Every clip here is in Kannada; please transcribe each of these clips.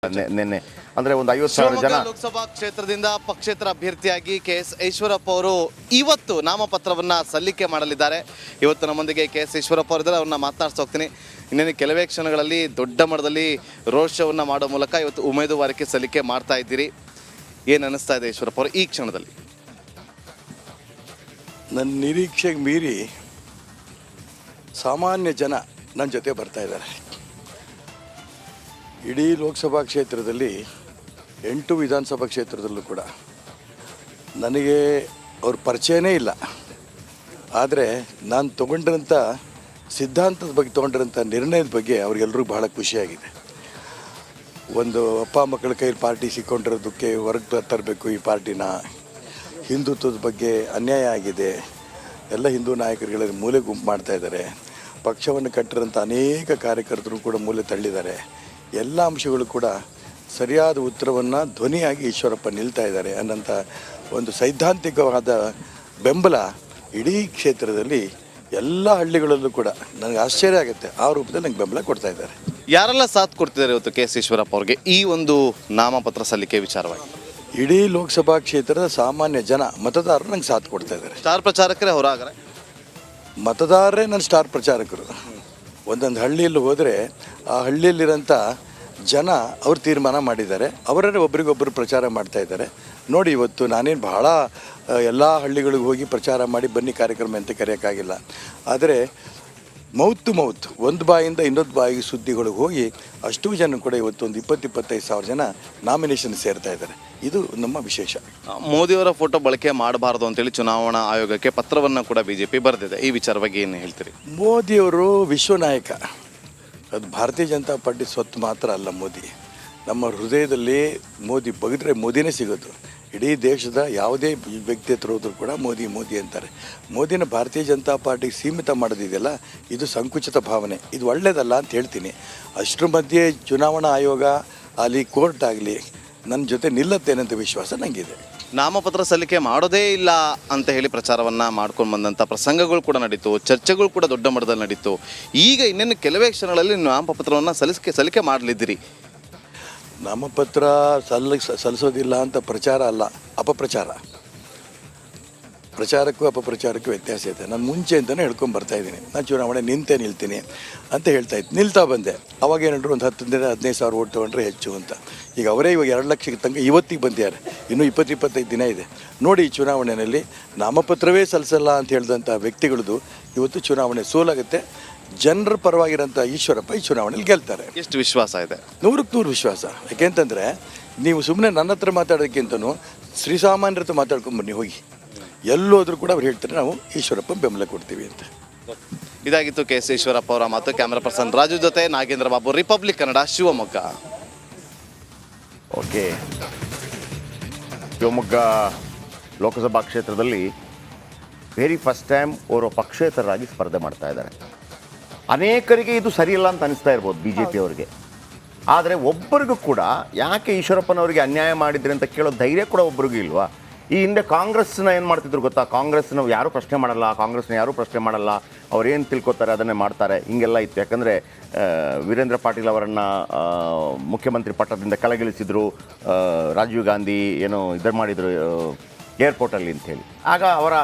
ನಿನ್ನೆ ಅಂದರೆ ಒಂದು 50,000 ಜನ ಲೋಕಸಭಾ ಕ್ಷೇತ್ರದಿಂದ ಪಕ್ಷೇತರ ಅಭ್ಯರ್ಥಿಯಾಗಿ KS ಈಶ್ವರಪ್ಪ ಅವರು ಇವತ್ತು ನಾಮಪತ್ರವನ್ನು ಸಲ್ಲಿಕೆ ಮಾಡಲಿದ್ದಾರೆ. ಇವತ್ತು ನಮ್ಮೊಂದಿಗೆ KS ಈಶ್ವರಪ್ಪ ಅವರಿದ್ದಾರೆ, ಅವ್ರನ್ನ ಮಾತನಾಡ್ತಾ ಹೋಗ್ತೀನಿ. ಇನ್ನೇನು ಕೆಲವೇ ಕ್ಷಣಗಳಲ್ಲಿ ದೊಡ್ಡ ಮಟ್ಟದಲ್ಲಿ ರೋಡ್ ಶೋವನ್ನು ಮಾಡೋ ಮೂಲಕ ಇವತ್ತು ಉಮೇದುವಾರಿಕೆ ಸಲ್ಲಿಕೆ ಮಾಡ್ತಾ ಇದ್ದೀರಿ. ಏನು ಅನ್ನಿಸ್ತಾ ಇದೆ ಈಶ್ವರಪ್ಪ ಅವರು ಈ ಕ್ಷಣದಲ್ಲಿ? ನನ್ನ ನಿರೀಕ್ಷೆಗೆ ಮೀರಿ ಸಾಮಾನ್ಯ ಜನ ನನ್ನ ಜೊತೆ ಬರ್ತಾ ಇದ್ದಾರೆ. ಇಡೀ ಲೋಕಸಭಾ ಕ್ಷೇತ್ರದಲ್ಲಿ 8 ವಿಧಾನಸಭಾ ಕ್ಷೇತ್ರದಲ್ಲೂ ಕೂಡ ನನಗೆ ಅವ್ರ ಪರಿಚಯನೇ ಇಲ್ಲ. ಆದರೆ ನಾನು ತೊಗೊಂಡಿರೋಂಥ ಸಿದ್ಧಾಂತದ ಬಗ್ಗೆ ತೊಗೊಂಡಿರೋಂಥ ನಿರ್ಣಯದ ಬಗ್ಗೆ ಅವ್ರಿಗೆಲ್ಲರೂ ಬಹಳ ಖುಷಿಯಾಗಿದೆ. ಒಂದು ಅಪ್ಪ ಮಕ್ಕಳ ಕೈಯಲ್ಲಿ ಪಾರ್ಟಿ ಸಿಕ್ಕೊಂಡಿರೋದಕ್ಕೆ ಹೊರಗೆ ತರಬೇಕು ಈ ಪಾರ್ಟಿನ, ಹಿಂದುತ್ವದ ಬಗ್ಗೆ ಅನ್ಯಾಯ ಆಗಿದೆ, ಎಲ್ಲ ಹಿಂದೂ ನಾಯಕರುಗಳಲ್ಲಿ ಮೂಲೆ ಗುಂಪು ಮಾಡ್ತಾಯಿದ್ದಾರೆ, ಪಕ್ಷವನ್ನು ಕಟ್ಟಿರೋಂಥ ಅನೇಕ ಕಾರ್ಯಕರ್ತರು ಕೂಡ ಮೂಲೆ ತಳ್ಳಿದ್ದಾರೆ. ಎಲ್ಲ ಅಂಶಗಳು ಕೂಡ ಸರಿಯಾದ ಉತ್ತರವನ್ನು ಧ್ವನಿಯಾಗಿ ಈಶ್ವರಪ್ಪ ನಿಲ್ತಾ ಇದ್ದಾರೆ ಅನ್ನೋಂಥ ಒಂದು ಸೈದ್ಧಾಂತಿಕವಾದ ಬೆಂಬಲ ಇಡೀ ಕ್ಷೇತ್ರದಲ್ಲಿ ಎಲ್ಲ ಹಳ್ಳಿಗಳಲ್ಲೂ ಕೂಡ ನನಗೆ ಆಶ್ಚರ್ಯ ಆಗುತ್ತೆ. ಆ ರೂಪದಲ್ಲಿ ನಂಗೆ ಬೆಂಬಲ ಕೊಡ್ತಾ ಇದ್ದಾರೆ. ಯಾರೆಲ್ಲ ಸಾಥ್ ಕೊಡ್ತಿದ್ದಾರೆ ಇವತ್ತು KS ಈಶ್ವರಪ್ಪ ಅವ್ರಿಗೆ ಈ ಒಂದು ನಾಮಪತ್ರ ಸಲ್ಲಿಕೆ ವಿಚಾರವಾಗಿ? ಇಡೀ ಲೋಕಸಭಾ ಕ್ಷೇತ್ರದ ಸಾಮಾನ್ಯ ಜನ ಮತದಾರರು ನಂಗೆ ಸಾಥ್ ಕೊಡ್ತಾ ಇದ್ದಾರೆ. ಸ್ಟಾರ್ ಪ್ರಚಾರಕರೇ ಹೊರಾಗರೆ ಮತದಾರರೇ ನನ್ನ ಸ್ಟಾರ್ ಪ್ರಚಾರಕರು. ಒಂದೊಂದು ಹಳ್ಳಿಯಲ್ಲಿ ಹೋದರೆ ಆ ಹಳ್ಳಿಯಲ್ಲಿರೋಂಥ ಜನ ಅವ್ರು ತೀರ್ಮಾನ ಮಾಡಿದ್ದಾರೆ, ಅವರೇ ಒಬ್ರಿಗೊಬ್ಬರು ಪ್ರಚಾರ ಮಾಡ್ತಾ ಇದ್ದಾರೆ. ನೋಡಿ, ಇವತ್ತು ನಾನೇನು ಬಹಳ ಎಲ್ಲ ಹಳ್ಳಿಗಳಿಗೆ ಹೋಗಿ ಪ್ರಚಾರ ಮಾಡಿ ಬನ್ನಿ ಕಾರ್ಯಕ್ರಮ ಅಂತ ಕರೆಯೋಕ್ಕಾಗಿಲ್ಲ. ಆದರೆ ಮೌತ್ ಟು ಮೌತ್, ಒಂದು ಬಾಯಿಂದ ಇನ್ನೊಂದು ಬಾಯಿಗೆ ಸುದ್ದಿಗಳಿಗೆ ಹೋಗಿ ಅಷ್ಟೂ ಜನ ಕೂಡ ಇವತ್ತು ಒಂದು 20-25 ಸಾವಿರ ಜನ ನಾಮಿನೇಷನ್ ಸೇರ್ತಾ ಇದ್ದಾರೆ. ಇದು ನಮ್ಮ ವಿಶೇಷ. ಮೋದಿಯವರ ಫೋಟೋ ಬಳಕೆ ಮಾಡಬಾರ್ದು ಅಂತೇಳಿ ಚುನಾವಣಾ ಆಯೋಗಕ್ಕೆ ಪತ್ರವನ್ನು ಕೂಡ BJP ಬರೆದಿದೆ. ಈ ವಿಚಾರವಾಗಿ ಏನು ಹೇಳ್ತೀರಿ? ಮೋದಿಯವರು ವಿಶ್ವ ನಾಯಕ. ಅದು ಭಾರತೀಯ ಜನತಾ ಪಾರ್ಟಿ ಸ್ವತ್ತು ಮಾತ್ರ ಅಲ್ಲ. ಮೋದಿ ನಮ್ಮ ಹೃದಯದಲ್ಲಿ ಮೋದಿ ಬಗೆದ್ರೆ ಮೋದಿನೇ ಸಿಗೋದು. ಇಡೀ ದೇಶದ ಯಾವುದೇ ವ್ಯಕ್ತಿ ಹತ್ರ ಹೋದರೂ ಕೂಡ ಮೋದಿ ಮೋದಿ ಅಂತಾರೆ. ಮೋದಿನ ಭಾರತೀಯ ಜನತಾ ಪಾರ್ಟಿಗೆ ಸೀಮಿತ ಮಾಡೋದಿದೆಯಲ್ಲ, ಇದು ಸಂಕುಚಿತ ಭಾವನೆ, ಇದು ಒಳ್ಳೆಯದಲ್ಲ ಅಂತ ಹೇಳ್ತೀನಿ. ಅಷ್ಟರ ಮಧ್ಯೆ ಚುನಾವಣಾ ಆಯೋಗ ಆಗಲಿ, ಕೋರ್ಟ್ ಆಗಲಿ ನನ್ನ ಜೊತೆ ನಿಲ್ಲತ್ತೇನಂತ ವಿಶ್ವಾಸ ನನಗಿದೆ. ನಾಮಪತ್ರ ಸಲ್ಲಿಕೆ ಮಾಡೋದೇ ಇಲ್ಲ ಅಂತ ಹೇಳಿ ಪ್ರಚಾರವನ್ನು ಮಾಡ್ಕೊಂಡು ಬಂದಂಥ ಪ್ರಸಂಗಗಳು ಕೂಡ ನಡೀತು, ಚರ್ಚೆಗಳು ಕೂಡ ದೊಡ್ಡ ಮಟ್ಟದಲ್ಲಿ ನಡೀತು. ಈಗ ಇನ್ನೇನು ಕೆಲವೇ ಕ್ಷಣಗಳಲ್ಲಿ ನಾಮಪತ್ರವನ್ನು ಸಲ್ಲಿಕೆ ಮಾಡಲಿದ್ದೀರಿ. ನಾಮಪತ್ರ ಸಲ್ಲಿಸೋದಿಲ್ಲ ಅಂತ ಪ್ರಚಾರ ಅಲ್ಲ, ಅಪಪ್ರಚಾರ. ಪ್ರಚಾರಕ್ಕೂ ಅಪಪ್ರಚಾರಕ್ಕೂ ವ್ಯತ್ಯಾಸ ಇದೆ. ನಾನು ಮುಂಚೆ ಅಂತಲೇ ಹೇಳ್ಕೊಂಡು ಬರ್ತಾಯಿದ್ದೀನಿ, ನಾನು ಚುನಾವಣೆ ನಿಲ್ತೀನಿ ಅಂತ ಹೇಳ್ತಾಯಿತ್ತು. ನಿಲ್ತಾ ಬಂದೆ. ಅವಾಗ ಏನಂದ್ರು ಒಂದು 10-15 ಸಾವಿರ ಓಟ್ ತೊಗೊಂಡ್ರೆ ಹೆಚ್ಚು ಅಂತ. ಈಗ ಅವರೇ ಇವಾಗ 2 ಲಕ್ಷಕ್ಕೆ ತನಕ ಇವತ್ತಿಗೆ ಬಂದಿದ್ದಾರೆ. ಇನ್ನೂ 20-25 ದಿನ ಇದೆ. ನೋಡಿ, ಈ ಚುನಾವಣೆಯಲ್ಲಿ ನಾಮಪತ್ರವೇ ಸಲ್ಲಿಸಲ್ಲ ಅಂತ ಹೇಳಿದಂಥ ವ್ಯಕ್ತಿಗಳದ್ದು ಇವತ್ತು ಚುನಾವಣೆ ಸೋಲಾಗುತ್ತೆ. ಜನರ ಪರವಾಗಿರೋಂಥ ಈಶ್ವರಪ್ಪ ಈ ಚುನಾವಣೆಯಲ್ಲಿ ಗೆಲ್ತಾರೆ. ಎಷ್ಟು ವಿಶ್ವಾಸ ಇದೆ? 100ಕ್ಕೆ 100 ವಿಶ್ವಾಸ. ಯಾಕೆಂತಂದರೆ ನೀವು ಸುಮ್ಮನೆ ನನ್ನ ಹತ್ರ ಮಾತಾಡೋದಕ್ಕಿಂತನೂ ಶ್ರೀಸಾಮಾನ್ಯರ ಹತ್ರ ಮಾತಾಡ್ಕೊಂಬನ್ನಿ ಹೋಗಿ, ಎಲ್ಲೋದ್ರೂ ಕೂಡ ಅವ್ರು ಹೇಳ್ತಾರೆ ನಾವು ಈಶ್ವರಪ್ಪ ಬೆಂಬಲ ಕೊಡ್ತೀವಿ ಅಂತ. ಇದಾಗಿತ್ತು KS ಈಶ್ವರಪ್ಪ ಅವರ ಮಾತು. ಕ್ಯಾಮ್ರಾ ಪರ್ಸನ್ ರಾಜು ಜೊತೆ ನಾಗೇಂದ್ರ ಬಾಬು, ರಿಪಬ್ಲಿಕ್ ಕನ್ನಡ, ಶಿವಮೊಗ್ಗ. ಓಕೆ, ಶಿವಮೊಗ್ಗ ಲೋಕಸಭಾ ಕ್ಷೇತ್ರದಲ್ಲಿ ವೆರಿ ಫಸ್ಟ್ ಟೈಮ್ ಅವರು ಪಕ್ಷೇತರರಾಗಿ ಸ್ಪರ್ಧೆ ಮಾಡ್ತಾ ಇದ್ದಾರೆ. ಅನೇಕರಿಗೆ ಇದು ಸರಿಯಿಲ್ಲ ಅಂತ ಅನಿಸ್ತಾ ಇರ್ಬೋದು BJP ಅವರಿಗೆ. ಆದರೆ ಒಬ್ಬರಿಗೂ ಕೂಡ ಯಾಕೆ ಈಶ್ವರಪ್ಪನವರಿಗೆ ಅನ್ಯಾಯ ಮಾಡಿದ್ರಿ ಅಂತ ಕೇಳೋ ಧೈರ್ಯ ಕೂಡ ಒಬ್ಬರಿಗೂ ಇಲ್ವಾ? ಈ ಹಿಂದೆ ಕಾಂಗ್ರೆಸ್ನ ಏನು ಮಾಡ್ತಿದ್ರು ಗೊತ್ತಾ? ಕಾಂಗ್ರೆಸ್ನ ಯಾರೂ ಪ್ರಶ್ನೆ ಮಾಡಲ್ಲ, ಕಾಂಗ್ರೆಸ್ನ ಯಾರೂ ಪ್ರಶ್ನೆ ಮಾಡಲ್ಲ, ಅವ್ರು ಏನು ತಿಳ್ಕೊತಾರೆ ಅದನ್ನೇ ಮಾಡ್ತಾರೆ, ಹಿಂಗೆಲ್ಲ ಇತ್ತು. ಯಾಕಂದರೆ ವೀರೇಂದ್ರ ಪಾಟೀಲ್ ಅವರನ್ನು ಮುಖ್ಯಮಂತ್ರಿ ಪಟ್ಟದಿಂದ ಕೆಳಗಿಳಿಸಿದ್ರು, ರಾಜೀವ್ ಗಾಂಧಿ ಏನೋ ಇದನ್ನು ಮಾಡಿದರು ಏರ್ಪೋರ್ಟಲ್ಲಿ ಅಂಥೇಳಿ. ಆಗ ಅವರ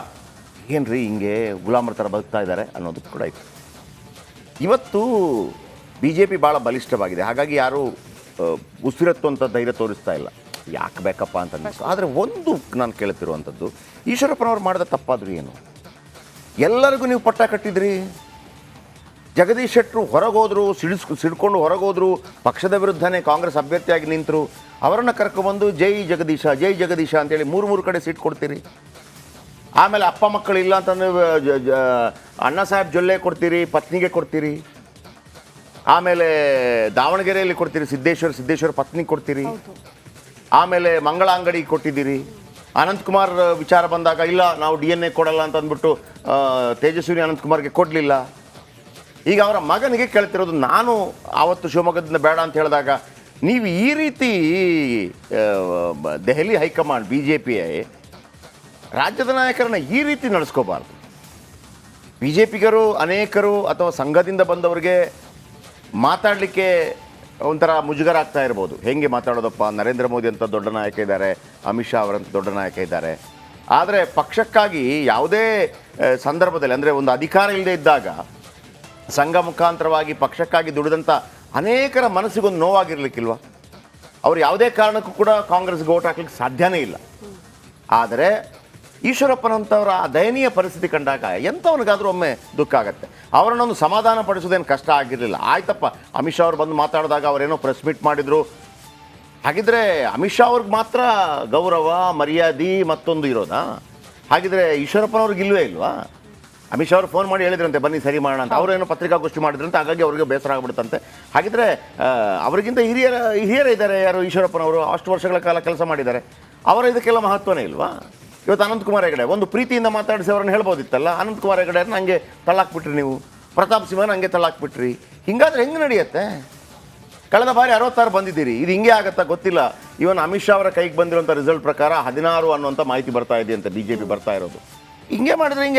ಏನು ರೀ ಹಿಂಗೆ ಗುಲಾಮರ ಥರ ಬದುಕ್ತಾ ಇದ್ದಾರೆ ಅನ್ನೋದು ಕೂಡ ಇತ್ತು. ಇವತ್ತು BJP ಭಾಳ ಬಲಿಷ್ಠವಾಗಿದೆ, ಹಾಗಾಗಿ ಯಾರೂ ಉಸಿರತ್ತುವಂಥ ಧೈರ್ಯ ತೋರಿಸ್ತಾ ಇಲ್ಲ. ಯಾಕೆ ಬೇಕಪ್ಪ ಅಂತ ಅನ್ನಿಸ್ತು. ಆದರೆ ಒಂದು ನಾನು ಕೇಳ್ತಿರುವಂಥದ್ದು, ಈಶ್ವರಪ್ಪನವ್ರು ಮಾಡಿದ ತಪ್ಪಾದರೂ ಏನು? ಎಲ್ಲರಿಗೂ ನೀವು ಪಟ್ಟ ಕಟ್ಟಿದ್ರಿ. ಜಗದೀಶ್ ಶೆಟ್ಟರು ಹೊರಗೋದ್ರು, ಸಿಡ್ಕೊಂಡು ಹೊರಗೋದ್ರು, ಪಕ್ಷದ ವಿರುದ್ಧನೇ ಕಾಂಗ್ರೆಸ್ ಅಭ್ಯರ್ಥಿಯಾಗಿ ನಿಂತರು. ಅವರನ್ನು ಕರ್ಕೊಬಂದು ಜೈ ಜಗದೀಶ ಅಂತೇಳಿ 3 ಕಡೆ ಸೀಟ್ ಕೊಡ್ತೀರಿ. ಆಮೇಲೆ ಅಪ್ಪ ಮಕ್ಕಳು ಇಲ್ಲ ಅಂತಂದರೆ ಅಣ್ಣ ಸಾಹೇಬ್ ಜೊಲ್ಲೆ ಕೊಡ್ತೀರಿ, ಪತ್ನಿಗೆ ಕೊಡ್ತೀರಿ. ಆಮೇಲೆ ದಾವಣಗೆರೆಯಲ್ಲಿ ಕೊಡ್ತೀರಿ, ಸಿದ್ದೇಶ್ವರ ಪತ್ನಿ ಕೊಡ್ತೀರಿ. ಆಮೇಲೆ ಮಂಗಳ ಅಂಗಡಿ ಕೊಟ್ಟಿದ್ದೀರಿ. ಅನಂತಕುಮಾರ್ ವಿಚಾರ ಬಂದಾಗ ಇಲ್ಲ ನಾವು DNA ಕೊಡಲ್ಲ ಅಂತ ಅಂದ್ಬಿಟ್ಟು ತೇಜಸ್ವಿನಿ ಅನಂತಕುಮಾರ್ಗೆ ಕೊಡಲಿಲ್ಲ. ಈಗ ಅವರ ಮಗನಿಗೆ ಕೇಳ್ತಿರೋದು, ನಾನು ಆವತ್ತು ಶಿವಮೊಗ್ಗದಿಂದ ಬೇಡ ಅಂತ ಹೇಳಿದಾಗ ನೀವು ಈ ರೀತಿ ದೆಹಲಿ ಹೈಕಮಾಂಡ್ BJP ರಾಜ್ಯದ ನಾಯಕರನ್ನ ಈ ರೀತಿ ನಡೆಸ್ಕೋಬಾರ್ದು. BJPಗರು ಅನೇಕರು ಅಥವಾ ಸಂಘದಿಂದ ಬಂದವರಿಗೆ ಮಾತಾಡಲಿಕ್ಕೆ ಒಂಥರ ಮುಜುಗರ ಆಗ್ತಾ ಇರ್ಬೋದು. ಹೆಂಗೆ ಮಾತಾಡೋದಪ್ಪ, ನರೇಂದ್ರ ಮೋದಿ ಅಂತ ದೊಡ್ಡ ನಾಯಕ ಇದ್ದಾರೆ, ಅಮಿತ್ ಶಾ ಅವರಂತ ದೊಡ್ಡ ನಾಯಕ ಇದ್ದಾರೆ. ಆದರೆ ಪಕ್ಷಕ್ಕಾಗಿ ಯಾವುದೇ ಸಂದರ್ಭದಲ್ಲಿ, ಅಂದರೆ ಒಂದು ಅಧಿಕಾರ ಇಲ್ಲದೆ ಇದ್ದಾಗ ಸಂಘ ಮುಖಾಂತರವಾಗಿ ಪಕ್ಷಕ್ಕಾಗಿ ದುಡಿದಂಥ ಅನೇಕರ ಮನಸ್ಸಿಗೊಂದು ನೋವಾಗಿರ್ಲಿಕ್ಕಿಲ್ವ? ಅವ್ರು ಯಾವುದೇ ಕಾರಣಕ್ಕೂ ಕೂಡ ಕಾಂಗ್ರೆಸ್ಗೆ ಓಟ್ ಹಾಕ್ಲಿಕ್ಕೆ ಸಾಧ್ಯನೇ ಇಲ್ಲ. ಆದರೆ ಈಶ್ವರಪ್ಪನಂಥವರ ಆ ದಯನೀಯ ಪರಿಸ್ಥಿತಿ ಕಂಡಾಗ ಎಂಥವನಿಗಾದರೂ ಒಮ್ಮೆ ದುಃಖ ಆಗುತ್ತೆ. ಅವರನ್ನೊಂದು ಸಮಾಧಾನ ಪಡಿಸೋದೇನು ಕಷ್ಟ ಆಗಿರಲಿಲ್ಲ. ಆಯ್ತಪ್ಪ, ಅಮಿತ್ ಶಾ ಅವ್ರು ಬಂದು ಮಾತಾಡಿದಾಗ ಅವರೇನೋ ಪ್ರೆಸ್ ಮೀಟ್ ಮಾಡಿದರು. ಹಾಗಿದ್ರೆ ಅಮಿತ್ ಶಾ ಅವ್ರಿಗೆ ಮಾತ್ರ ಗೌರವ ಮರ್ಯಾದೆ ಮತ್ತೊಂದು ಇರೋದಾ? ಹಾಗಿದ್ರೆ ಈಶ್ವರಪ್ಪನವ್ರಿಗೆ ಇಲ್ವೇ ಇಲ್ವಾ? ಅಮಿತ್ ಶಾ ಅವ್ರು ಫೋನ್ ಮಾಡಿ ಹೇಳಿದ್ರಂತೆ ಬನ್ನಿ ಸರಿ ಮಾಡೋಣ ಅಂತ. ಅವರೇನೋ ಪತ್ರಿಕಾಗೋಷ್ಠಿ ಮಾಡಿದ್ರಂತೆ, ಹಾಗಾಗಿ ಅವ್ರಿಗೆ ಬೇಸರ ಆಗ್ಬಿಡುತ್ತಂತೆ. ಹಾಗಿದ್ರೆ ಅವರಿಗಿಂತ ಹಿರಿಯರೇ ಇದ್ದಾರೆ ಯಾರು? ಈಶ್ವರಪ್ಪನವರು ಅಷ್ಟು ವರ್ಷಗಳ ಕಾಲ ಕೆಲಸ ಮಾಡಿದ್ದಾರೆ. ಅವರ ಇದಕ್ಕೆಲ್ಲ ಮಹತ್ವನೇ ಇಲ್ವಾ? ಇವತ್ತು ಅನಂತಕುಮಾರ್ ಹೆಗಡೆ ಒಂದು ಪ್ರೀತಿಯಿಂದ ಮಾತಾಡಿಸಿ ಅವ್ರನ್ನ ಹೇಳ್ಬೋದಿತ್ತಲ್ಲ, ಅನಂತಕುಮಾರ್ ಹೆಗಡೆ ನಂಗೆ ತಳ್ಳಾಕ್ಬಿಟ್ರಿ, ನೀವು ಪ್ರತಾಪ್ ಸಿಂಹನ ಹಂಗೆ ತಳ್ಳಾಕ್ಬಿಟ್ರಿ. ಹಿಂಗಾದ್ರೆ ಹೆಂಗೆ ನಡೆಯುತ್ತೆ? ಕಳೆದ ಬಾರಿ 66 ಬಂದಿದ್ದೀರಿ, ಇದು ಹಿಂಗೆ ಆಗುತ್ತಾ ಗೊತ್ತಿಲ್ಲ. ಇವನ್ ಅಮಿತ್ ಶಾ ಅವರ ಕೈಗೆ ಬಂದಿರುವಂಥ ರಿಸಲ್ಟ್ ಪ್ರಕಾರ 16 ಅನ್ನುವಂಥ ಮಾಹಿತಿ ಬರ್ತಾ ಇದೆ ಅಂತ BJP ಬರ್ತಾ ಇರೋದು. ಹಿಂಗೆ ಮಾಡಿದ್ರೆ ಹಿಂಗೆ